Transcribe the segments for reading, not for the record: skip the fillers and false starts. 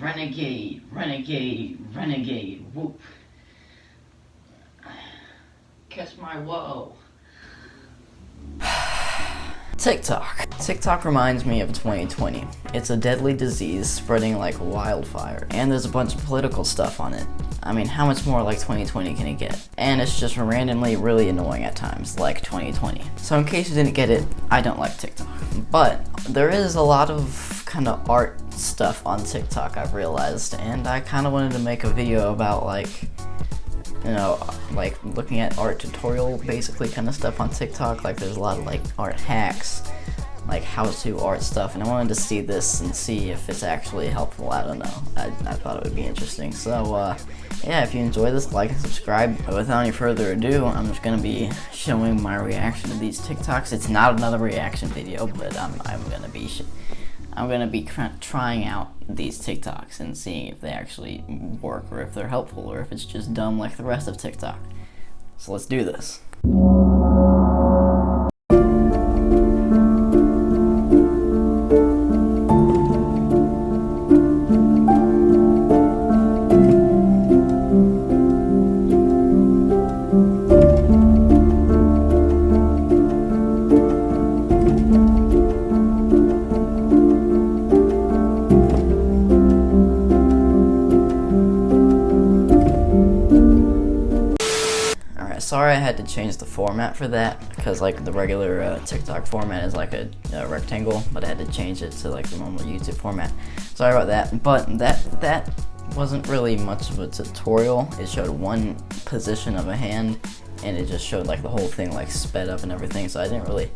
renegade, renegade, renegade, whoop. Catch my woe. TikTok. TikTok reminds me of 2020. It's a deadly disease spreading like wildfire, and there's a bunch of political stuff on it. I mean, how much more like 2020 can it get? And it's just randomly really annoying at times, like 2020. So in case you didn't get it, I don't like TikTok. But there is a lot of kind of art stuff on TikTok, I've realized, and I kind of wanted to make a video about like, you know, like looking at art tutorial basically kind of stuff on TikTok. Like there's a lot of like art hacks, like how-to art stuff, and I wanted to see this and see if it's actually helpful. I don't know. I thought it would be interesting. So yeah, if you enjoy this, like and subscribe. But without any further ado, I'm just gonna be showing my reaction to these TikToks. It's not another reaction video, but I'm gonna be trying out these TikToks and seeing if they actually work, or if they're helpful, or if it's just dumb like the rest of TikTok. So let's do this. Sorry I had to change the format for that, because like the regular TikTok format is like a rectangle, but I had to change it to like the normal YouTube format. Sorry about that, but that wasn't really much of a tutorial. It showed one position of a hand, and it just showed like the whole thing like sped up and everything, so I didn't really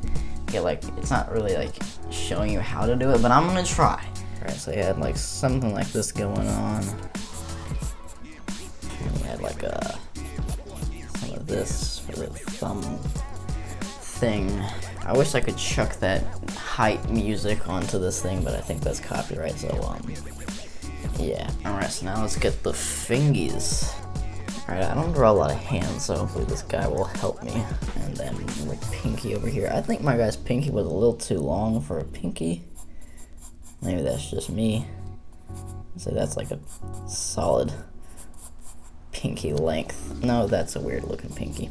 get like, it's not really like showing you how to do it, but I'm gonna try. Alright, so you had like something like this going on. You had like a this for the thumb thing. I wish I could chuck that hype music onto this thing, but I think that's copyright, so yeah. Alright, so now let's get the fingies. Alright, I don't draw a lot of hands, so hopefully this guy will help me. And then like pinky over here. I think my guy's pinky was a little too long for a pinky. Maybe that's just me. So that's like a solid pinky length. No, that's a weird looking pinky.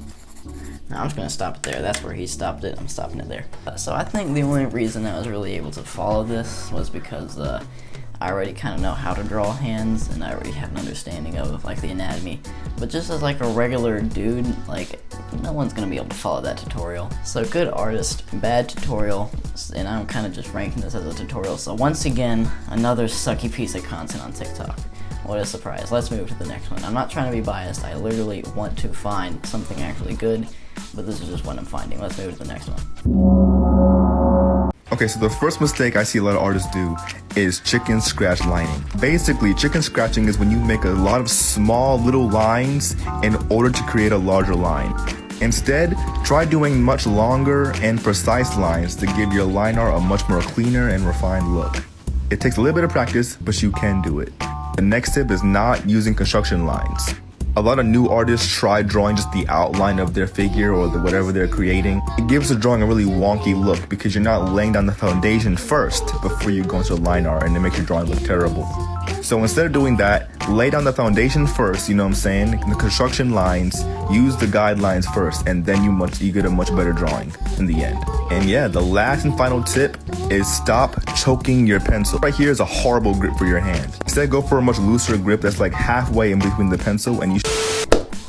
Now I'm just gonna stop it there. That's where he stopped it. I'm stopping it there. So I think the only reason I was really able to follow this was because I already kind of know how to draw hands, and I already have an understanding of like the anatomy. But just as like a regular dude, like no one's gonna be able to follow that tutorial. So good artist, bad tutorial, and I'm kind of just ranking this as a tutorial. So once again, another sucky piece of content on TikTok. What a surprise. Let's move to the next one. I'm not trying to be biased. I literally want to find something actually good, but this is just what I'm finding. Let's move to the next one. Okay, so the first mistake I see a lot of artists do is chicken scratch lining. Basically, chicken scratching is when you make a lot of small little lines in order to create a larger line. Instead, try doing much longer and precise lines to give your line art a much more cleaner and refined look. It takes a little bit of practice, but you can do it. The next tip is not using construction lines. A lot of new artists try drawing just the outline of their figure or whatever they're creating. It gives the drawing a really wonky look because you're not laying down the foundation first before you go into line art, and it makes your drawing look terrible. So instead of doing that, lay down the foundation first, you know what I'm saying? The construction lines, use the guidelines first, and then you get a much better drawing in the end. And yeah, the last and final tip is stop choking your pencil. Right here is a horrible grip for your hand. Instead, go for a much looser grip that's like halfway in between the pencil and you.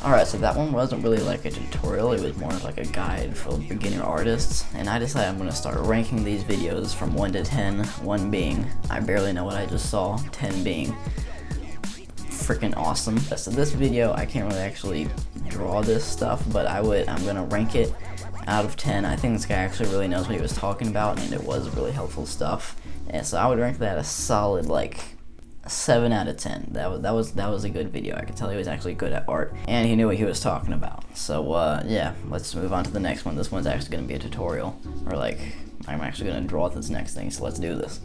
Alright, so that one wasn't really like a tutorial, it was more of like a guide for beginner artists, and I decided I'm going to start ranking these videos from 1 to 10, 1 being, I barely know what I just saw, 10 being freaking awesome. So this video, I can't really actually draw this stuff, but I'm going to rank it out of 10. I think this guy actually really knows what he was talking about, and it was really helpful stuff, and so I would rank that a solid like 7 out of 10. That was a good video. I could tell he was actually good at art, and he knew what he was talking about. So yeah, let's move on to the next one. This one's actually going to be a tutorial, or like I'm actually going to draw this next thing. So let's do this.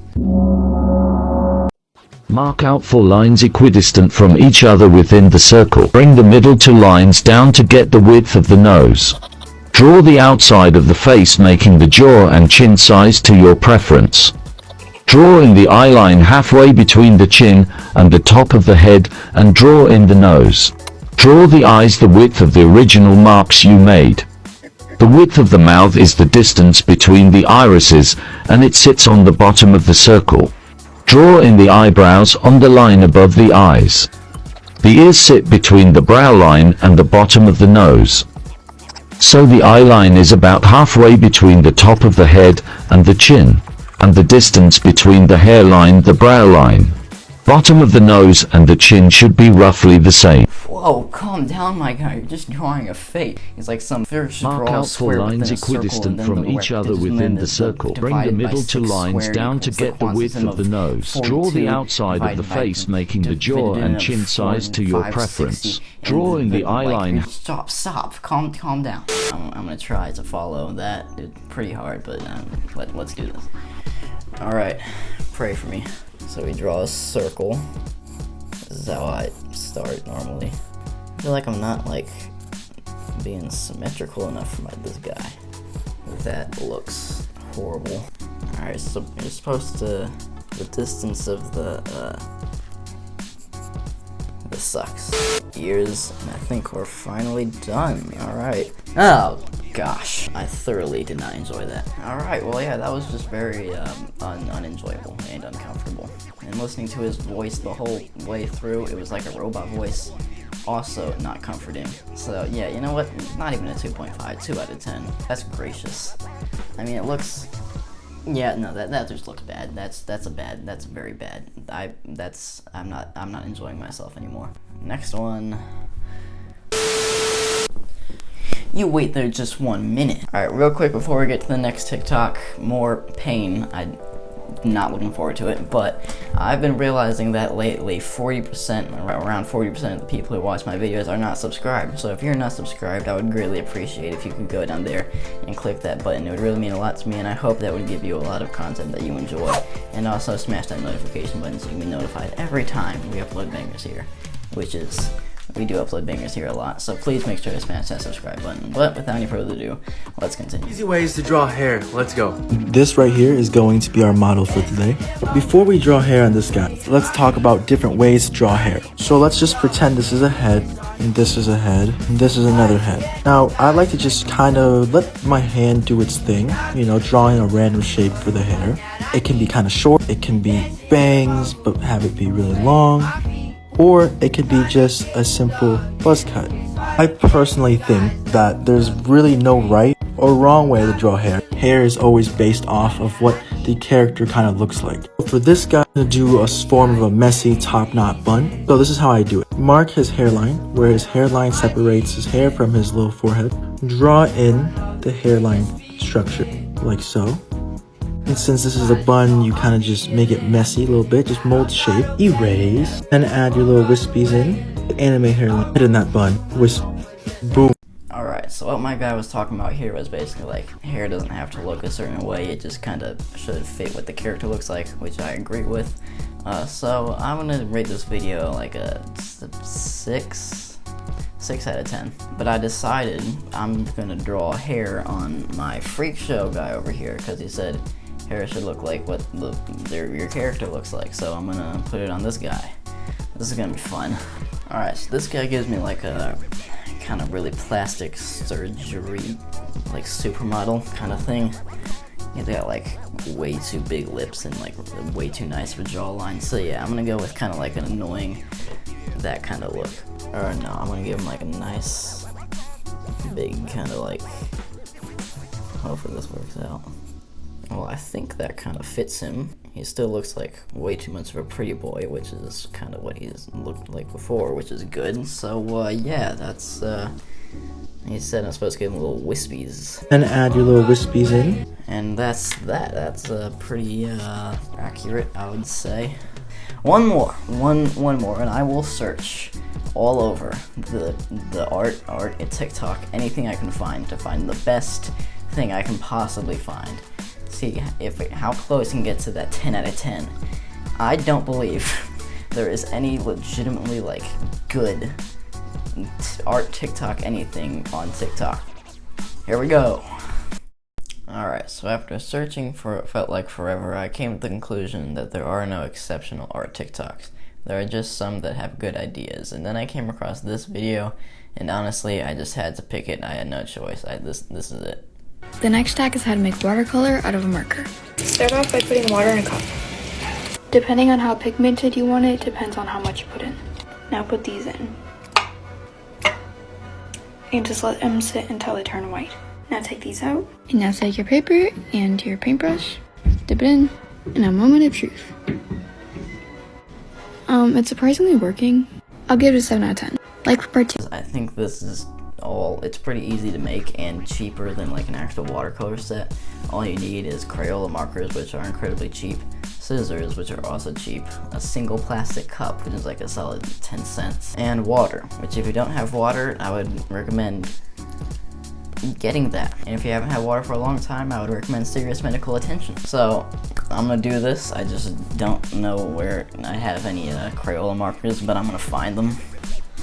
Mark out 4 lines equidistant from each other within the circle. Bring the middle 2 lines down to get the width of the nose. Draw the outside of the face, making the jaw and chin size to your preference. Draw in the eye line halfway between the chin and the top of the head and draw in the nose. Draw the eyes the width of the original marks you made. The width of the mouth is the distance between the irises and it sits on the bottom of the circle. Draw in the eyebrows on the line above the eyes. The ears sit between the brow line and the bottom of the nose. So the eye line is about halfway between the top of the head and the chin, and the distance between the hairline the brow line. Bottom of the nose and the chin should be roughly the same. Whoa, calm down, my guy. You're just drawing a face. It's like some first Mark draw a out square four lines within a circle, equidistant and then from the each other and within then the circle. Bring the divided by middle two 6 lines squared down to equals get the width quantity of the nose. Draw 42 the outside of the divided by face, making the jaw divided and into chin size to your 560, preference. and Draw in the eye like, line. Stop. Calm down. I'm gonna try to follow that. It's pretty hard, but let's do this. All right, pray for me. So we draw a circle. This is how I start normally. I feel like I'm not like being symmetrical enough for this guy. That looks horrible. Alright, so you're supposed to, the distance of this sucks. Ears, and I think we're finally done. Alright. Oh gosh, I thoroughly did not enjoy that. Alright, well yeah, that was just very unenjoyable and uncomfortable. And listening to his voice the whole way through, it was like a robot voice. Also not comforting. So yeah, you know what? Not even a 2.5, 2 out of 10. That's gracious. I mean, it looks. Yeah, no, that just looks bad. That's very bad. I'm not enjoying myself anymore. Next one. You wait there just 1 minute. All right, real quick before we get to the next TikTok, more pain. I'm not looking forward to it, but I've been realizing that lately around 40% of the people who watch my videos are not subscribed. So if you're not subscribed, I would greatly appreciate if you could go down there and click that button. It would really mean a lot to me, and I hope that would give you a lot of content that you enjoy. And also smash that notification button so you can be notified every time we upload bangers here, which is, we do upload bangers here a lot, so please make sure to smash that subscribe button. But without any further ado, let's continue. Easy ways to draw hair. Let's go. This right here is going to be our model for today. Before we draw hair on this guy, let's talk about different ways to draw hair. So let's just pretend this is a head, and this is a head, and this is another head. Now, I like to just kind of let my hand do its thing, you know, drawing a random shape for the hair. It can be kind of short, it can be bangs, but have it be really long, or it could be just a simple buzz cut. I personally think that there's really no right or wrong way to draw hair. Hair is always based off of what the character kind of looks like. For this guy, I'm gonna do a form of a messy top knot bun. So this is how I do it. Mark his hairline, where his hairline separates his hair from his little forehead. Draw in the hairline structure, like so. And since this is a bun, you kind of just make it messy a little bit, just mold shape, erase, then add your little wispies in, anime hairline, put in that bun, wisp, boom. Alright, so what my guy was talking about here was basically like, hair doesn't have to look a certain way, it just kind of should fit what the character looks like, which I agree with. So I'm gonna rate this video like a 6 out of 10. But I decided I'm gonna draw hair on my freak show guy over here, because he said hair should look like what your character looks like, so I'm gonna put it on this guy. This is gonna be fun. Alright, so this guy gives me like a kind of really plastic surgery, like supermodel kind of thing. He's got like way too big lips and like way too nice of a jawline. So yeah, I'm gonna go with kind of like an annoying, that kind of look. Or no, I'm gonna give him like a nice, big kind of like, hopefully this works out. Well, I think that kind of fits him. He still looks like way too much of a pretty boy, which is kind of what he's looked like before, which is good. So, yeah, that's, he said I'm supposed to give him little wispies. Then add your little wispies in. And that's that. That's pretty, accurate, I would say. One more, and I will search all over the art at TikTok, anything I can find to find the best thing I can possibly find. See how close I can get to that 10 out of 10. I don't believe there is any legitimately like good art TikTok anything on TikTok. Here we go. Alright, so after searching for it felt like forever, I came to the conclusion that there are no exceptional art TikToks. There are just some that have good ideas. And then I came across this video, and honestly, I just had to pick it. I had no choice. This is it. The next hack is how to make watercolor out of a marker. Start off by putting water in a cup. Depending on how pigmented you want it, depends on how much you put in. Now put these in. And just let them sit until they turn white. Now take these out. And now take your paper and your paintbrush, dip it in, and a moment of truth. It's surprisingly working. I'll give it a 7 out of 10. Like for part 2. I think this is it's pretty easy to make and cheaper than like an actual watercolor set. All you need is Crayola markers, which are incredibly cheap, scissors, which are also cheap, a single plastic cup, which is like a solid 10 cents, and water, which if you don't have water, I would recommend getting that. And if you haven't had water for a long time, I would recommend serious medical attention. So I'm gonna do this. I just don't know where I have any Crayola markers, but I'm gonna find them.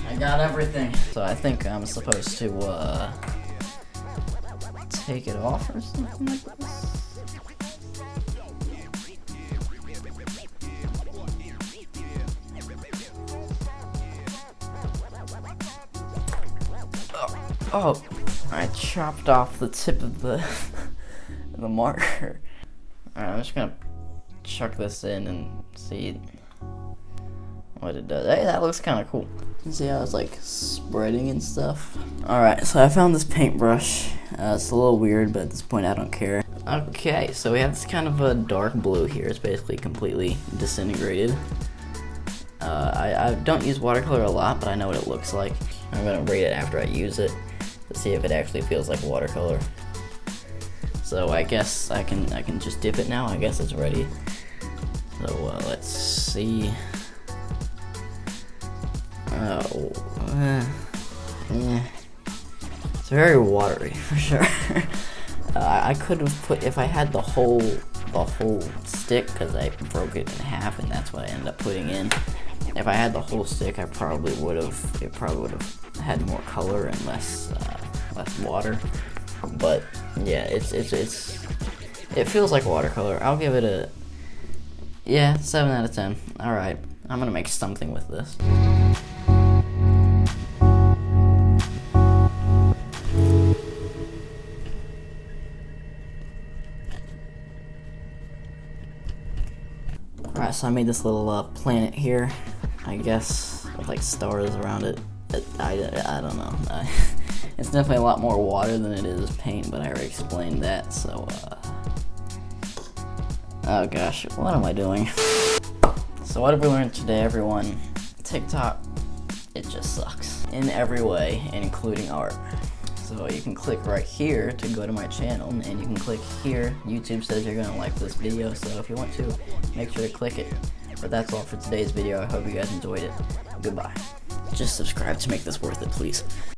I got everything. So I think I'm supposed to take it off or something like this. Oh, I chopped off the tip of the the marker. Alright, I'm just gonna chuck this in and see what it does. Hey, that looks kind of cool. You see how it's like spreading and stuff? Alright, so I found this paintbrush. It's a little weird, but at this point I don't care. Okay, so we have this kind of a dark blue here. It's basically completely disintegrated. I don't use watercolor a lot, but I know what it looks like. I'm gonna rate it after I use it to see if it actually feels like watercolor. So I guess I can just dip it now. I guess it's ready. So let's see. Oh, yeah. It's very watery for sure. I could have put, if I had the whole stick, because I broke it in half, and that's what I ended up putting in. If I had the whole stick, it probably would have had more color and less water. But yeah, it feels like watercolor. I'll give it a 7 out of 10. All right, I'm gonna make something with this. Alright, so I made this little planet here, I guess, with like stars around it. I don't know. It's definitely a lot more water than it is paint, but I already explained that, so, oh gosh, what am I doing? So what have we learned today, everyone? TikTok, it just sucks. In every way, including art. So you can click right here to go to my channel, and you can click here. YouTube says you're gonna like this video, so if you want to, make sure to click it. But that's all for today's video. I hope you guys enjoyed it. Goodbye. Just subscribe to make this worth it, please.